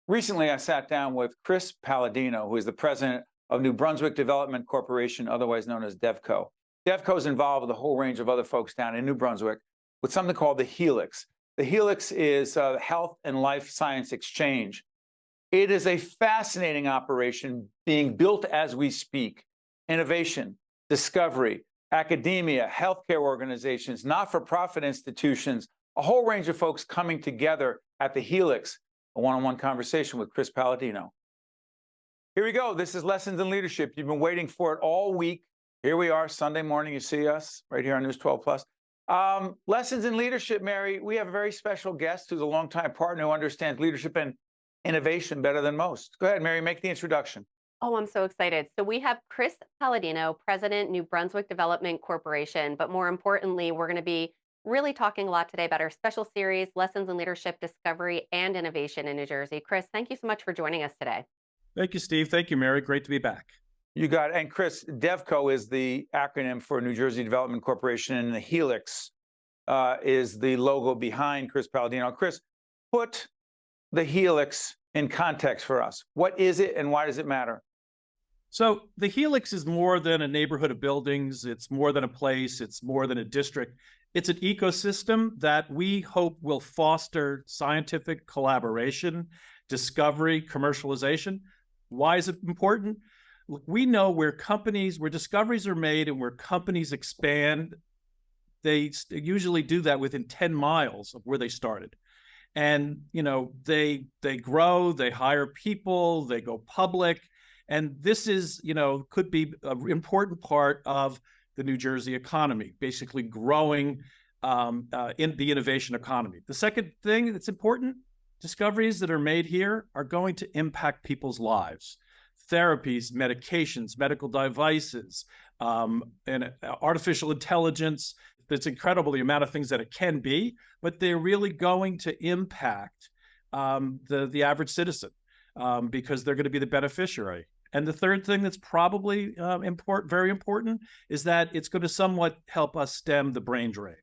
Recently, I sat down with Chris Paladino, who is the president of New Brunswick Development Corporation, otherwise known as DevCo. DevCo is involved with a whole range of other folks down in New Brunswick with something called the Helix. The Helix is a health and life science exchange. It is a fascinating operation being built as we speak. Innovation, discovery, academia, healthcare organizations, not-for-profit institutions, a whole range of folks coming together at the Helix. A one-on-one conversation with Chris Paladino. Here we go. This is Lessons in Leadership. You've been waiting for it all week. Here we are, Sunday morning. You see us right here on News 12 Plus. Lessons in Leadership, Mary. We have a very special guest who's a longtime partner who understands leadership and innovation better than most. Go ahead, Mary, make the introduction. Oh, I'm so excited. So we have Chris Paladino, President, New Brunswick Development Corporation. But more importantly, we're going to be really talking a lot today about our special series, Lessons in Leadership, Discovery, and Innovation in New Jersey. Chris, thank you so much for joining us today. Thank you, Steve. Thank you, Mary. Great to be back. You got it. And Chris, DevCo is the acronym for New Jersey Development Corporation, and the Helix is the logo behind Chris Paladino. Chris, put the Helix in context for us. What is it and why does it matter? So the Helix is more than a neighborhood of buildings. It's more than a place. It's more than a district. It's an ecosystem that we hope will foster scientific collaboration, discovery, commercialization. Why is it important? We know where discoveries are made and where companies expand, they usually do that within 10 miles of where they started. And, they grow, they hire people, they go public. And this is, could be an important part of the New Jersey economy, basically growing in the innovation economy. The second thing that's important, discoveries that are made here are going to impact people's lives. Therapies, medications, medical devices, and artificial intelligence. It's incredible the amount of things that it can be, but they're really going to impact the average citizen because they're going to be the beneficiary. And the third thing that's probably very important, is that it's going to somewhat help us stem the brain drain.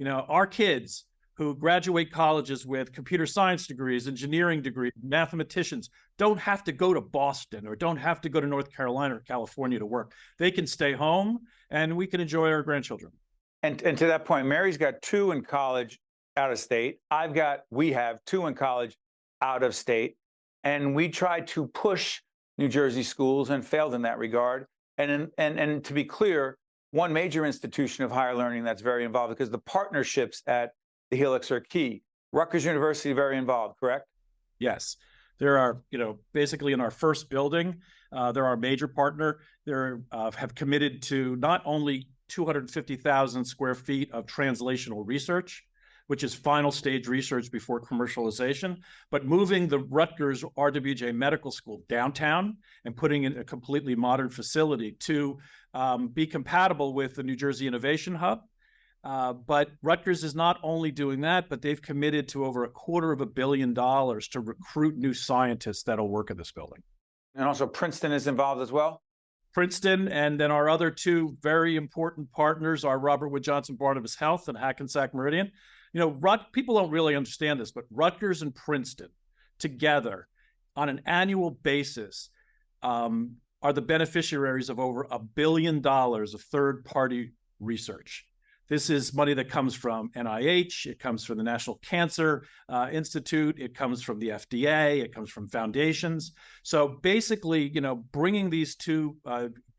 Our kids who graduate colleges with computer science degrees, engineering degrees, mathematicians, don't have to go to Boston or don't have to go to North Carolina or California to work. They can stay home and we can enjoy our grandchildren. And to that point, Mary's got 2 in college out of state. We have 2 in college out of state. And we tried to push New Jersey schools and failed in that regard. And to be clear, one major institution of higher learning that's very involved, because the partnerships at the Helix are key. Rutgers University, very involved, correct? Yes. There are, basically in our first building, they're our major partner. They have committed to not only 250,000 square feet of translational research, which is final stage research before commercialization, but moving the Rutgers RWJ Medical School downtown and putting in a completely modern facility to be compatible with the New Jersey Innovation Hub. But Rutgers is not only doing that, but they've committed to over $250 million to recruit new scientists that'll work in this building. And also Princeton is involved as well? Princeton, and then our other 2 very important partners are Robert Wood Johnson Barnabas Health and Hackensack Meridian. People don't really understand this, but Rutgers and Princeton together on an annual basis are the beneficiaries of over $1 billion of third-party research. This is money that comes from NIH, it comes from the National Cancer Institute, it comes from the FDA, it comes from foundations. So basically, bringing these 2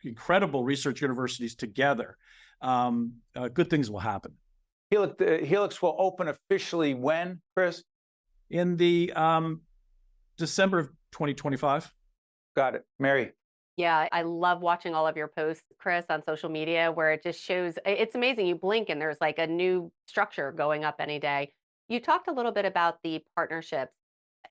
incredible research universities together, good things will happen. Helix will open officially when, Chris? In the December of 2025. Got it. Mary? Yeah, I love watching all of your posts, Chris, on social media, where it just shows, it's amazing. You blink and there's like a new structure going up any day. You talked a little bit about the partnerships.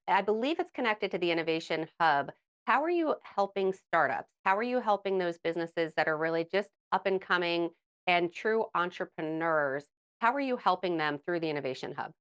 I believe it's connected to the Innovation Hub. How are you helping startups? How are you helping those businesses that are really just up and coming and true entrepreneurs? How are you helping them through the Innovation Hub?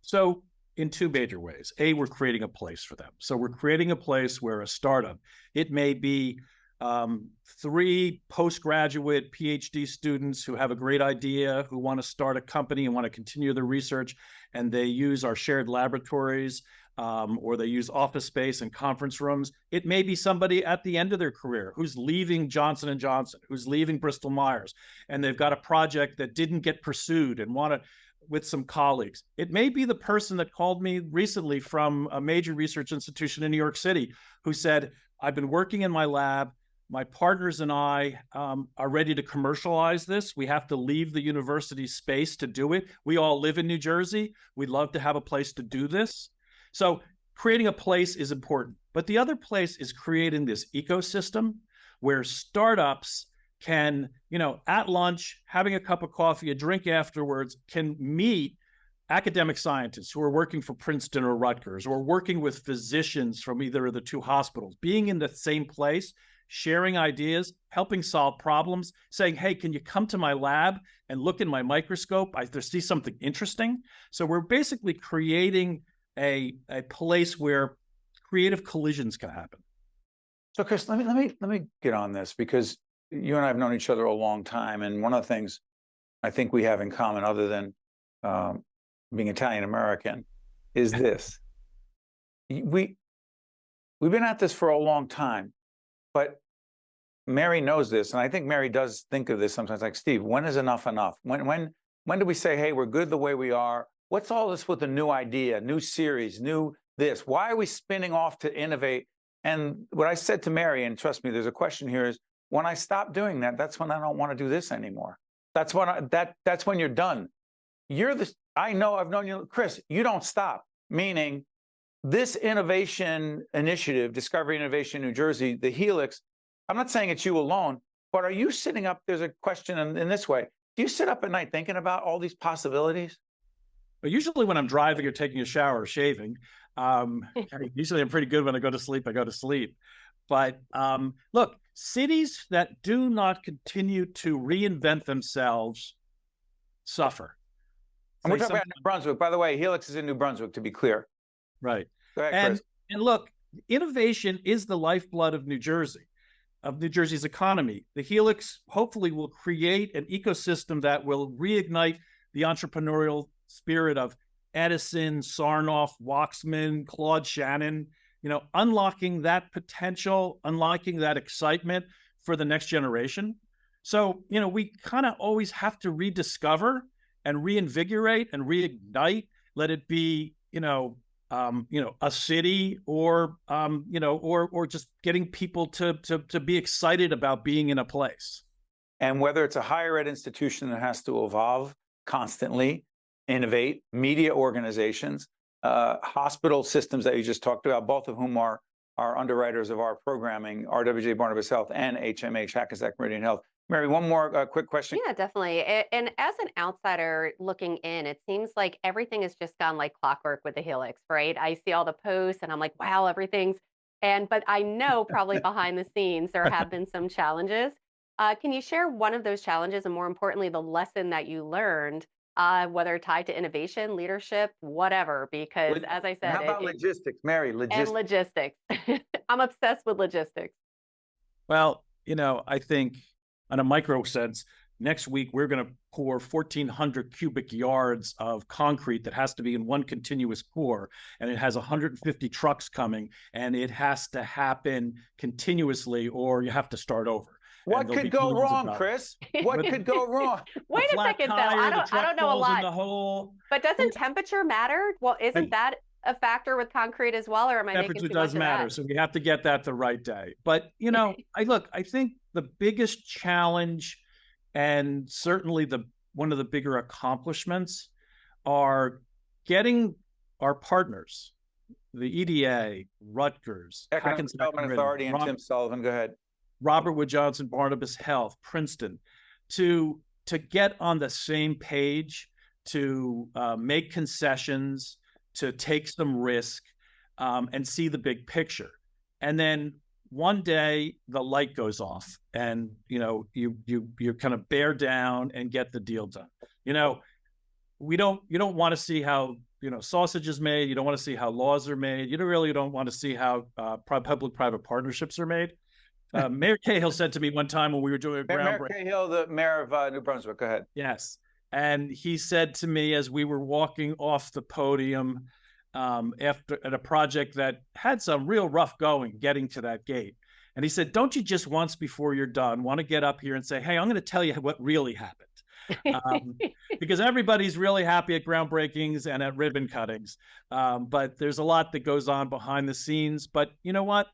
So in 2 major ways. A, we're creating a place for them. So we're creating a place where a startup, it may be 3 postgraduate PhD students who have a great idea, who want to start a company and want to continue their research, and they use our shared laboratories, or they use office space and conference rooms. It may be somebody at the end of their career who's leaving Johnson & Johnson, who's leaving Bristol Myers, and they've got a project that didn't get pursued and want to, with some colleagues. It may be the person that called me recently from a major research institution in New York City who said, I've been working in my lab. My partners and I are ready to commercialize this. We have to leave the university space to do it. We all live in New Jersey. We'd love to have a place to do this. So creating a place is important. But the other place is creating this ecosystem where startups can, at lunch, having a cup of coffee, a drink afterwards, can meet academic scientists who are working for Princeton or Rutgers, or working with physicians from either of the 2 hospitals, being in the same place, sharing ideas, helping solve problems, saying, hey, can you come to my lab and look in my microscope? I see something interesting. So we're basically creating a place where creative collisions can happen. So Chris, let me get on this, because you and I have known each other a long time. And one of the things I think we have in common, other than being Italian-American, is this. We've been at this for a long time. But Mary knows this, and I think Mary does think of this sometimes, like, Steve, when is enough enough? When do we say, hey, we're good the way we are? What's all this with a new idea, new series, new this? Why are we spinning off to innovate? And what I said to Mary, and trust me, there's a question here, is when I stop doing that, that's when I don't want to do this anymore. That's when that's when you're done. I know, I've known you, Chris, you don't stop, meaning this innovation initiative, Discovery Innovation New Jersey, the Helix, I'm not saying it's you alone, but are you sitting up, there's a question in this way, do you sit up at night thinking about all these possibilities? But usually when I'm driving or taking a shower or shaving, usually I'm pretty good when I go to sleep, But look, cities that do not continue to reinvent themselves suffer. And we're talking about New Brunswick. By the way, Helix is in New Brunswick, to be clear. Right. Go ahead, Chris. And look, innovation is the lifeblood of New Jersey, of New Jersey's economy. The Helix hopefully will create an ecosystem that will reignite the entrepreneurial spirit of Edison, Sarnoff, Waxman, Claude Shannon, unlocking that potential, unlocking that excitement for the next generation. So, we kind of always have to rediscover and reinvigorate and reignite, let it be, a city or just getting people to be excited about being in a place. And whether it's a higher ed institution that has to evolve constantly, innovate, media organizations, hospital systems that you just talked about, both of whom are underwriters of our programming, RWJ Barnabas Health and HMH, Hackensack Meridian Health. Mary, one more quick question. Yeah, definitely. And as an outsider looking in, it seems like everything has just gone like clockwork with the Helix, right? I see all the posts and I'm like, wow, but I know probably behind the scenes there have been some challenges. Can you share one of those challenges, and more importantly, the lesson that you learned, whether tied to innovation, leadership, whatever? Because as I said, how about logistics, Mary? And logistics. I'm obsessed with logistics. Well, I think on a micro sense, next week we're going to pour 1,400 cubic yards of concrete that has to be in one continuous pour, and it has 150 trucks coming, and it has to happen continuously, or you have to start over. What could go wrong, Chris? What could go wrong? Wait a second, though. I don't know a lot. But doesn't temperature matter? Well, isn't that a factor with concrete as well, or am I making too much of that? Temperature does matter, so we have to get that the right day. But I think the biggest challenge, and certainly one of the bigger accomplishments, are getting our partners, the EDA, Rutgers, Economic Development Authority, and Tim Sullivan. Go ahead. Robert Wood Johnson, Barnabas Health, Princeton, to get on the same page, to make concessions, to take some risk, and see the big picture. And then one day the light goes off, and you kind of bear down and get the deal done. You don't want to see how sausage is made. You don't want to see how laws are made. You don't want to see how public-private partnerships are made. Mayor Cahill said to me one time when we were doing a Mayor groundbreaking. Cahill, the mayor of New Brunswick. Go ahead. Yes. And he said to me as we were walking off the podium after at a project that had some real rough going getting to that gate. And he said, don't you just once before you're done want to get up here and say, hey, I'm going to tell you what really happened. Because everybody's really happy at groundbreakings and at ribbon cuttings. But there's a lot that goes on behind the scenes. But you know what?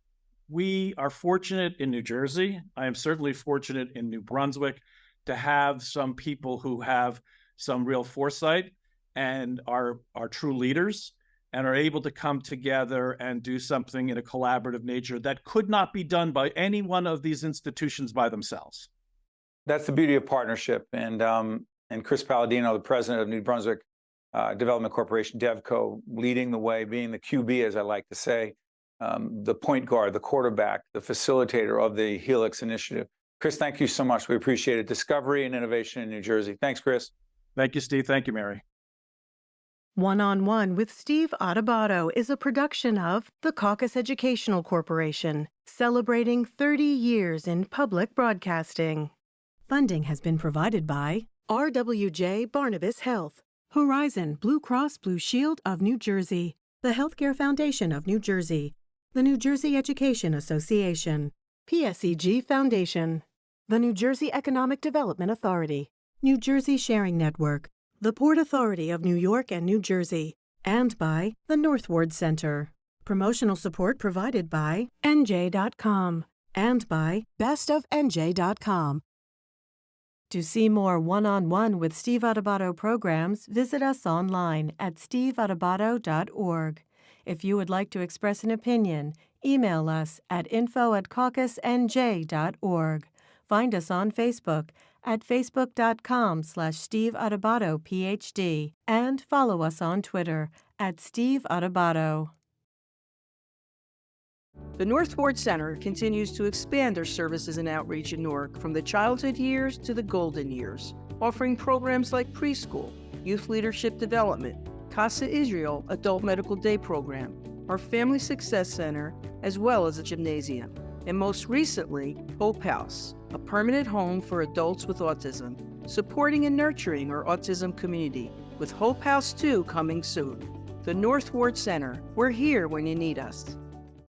We are fortunate in New Jersey. I am certainly fortunate in New Brunswick to have some people who have some real foresight and are true leaders and are able to come together and do something in a collaborative nature that could not be done by any one of these institutions by themselves. That's the beauty of partnership. And Chris Paladino, the president of New Brunswick Development Corporation, DevCo, leading the way, being the QB, as I like to say, the point guard, the quarterback, the facilitator of the Helix initiative. Chris, thank you so much. We appreciate it. Discovery and innovation in New Jersey. Thanks, Chris. Thank you, Steve. Thank you, Mary. One-on-One with Steve Adubato is a production of the Caucus Educational Corporation, celebrating 30 years in public broadcasting. Funding has been provided by RWJ Barnabas Health, Horizon Blue Cross Blue Shield of New Jersey, the Healthcare Foundation of New Jersey, the New Jersey Education Association, PSEG Foundation, the New Jersey Economic Development Authority, New Jersey Sharing Network, the Port Authority of New York and New Jersey, and by the North Ward Center. Promotional support provided by NJ.com and by bestofNJ.com. To see more one-on-one with Steve Adubato programs, visit us online at steveadubato.org. If you would like to express an opinion, email us at info@caucusnj.org. Find us on Facebook at facebook.com/Steve Adubato PhD and follow us on Twitter at Steve Adubato. The North Ward Center continues to expand their services and outreach in Newark from the childhood years to the golden years, offering programs like preschool, youth leadership development, Casa Israel Adult Medical Day Program, our Family Success Center, as well as a gymnasium, and most recently, Hope House, a permanent home for adults with autism, supporting and nurturing our autism community, with Hope House 2 coming soon. The North Ward Center, we're here when you need us.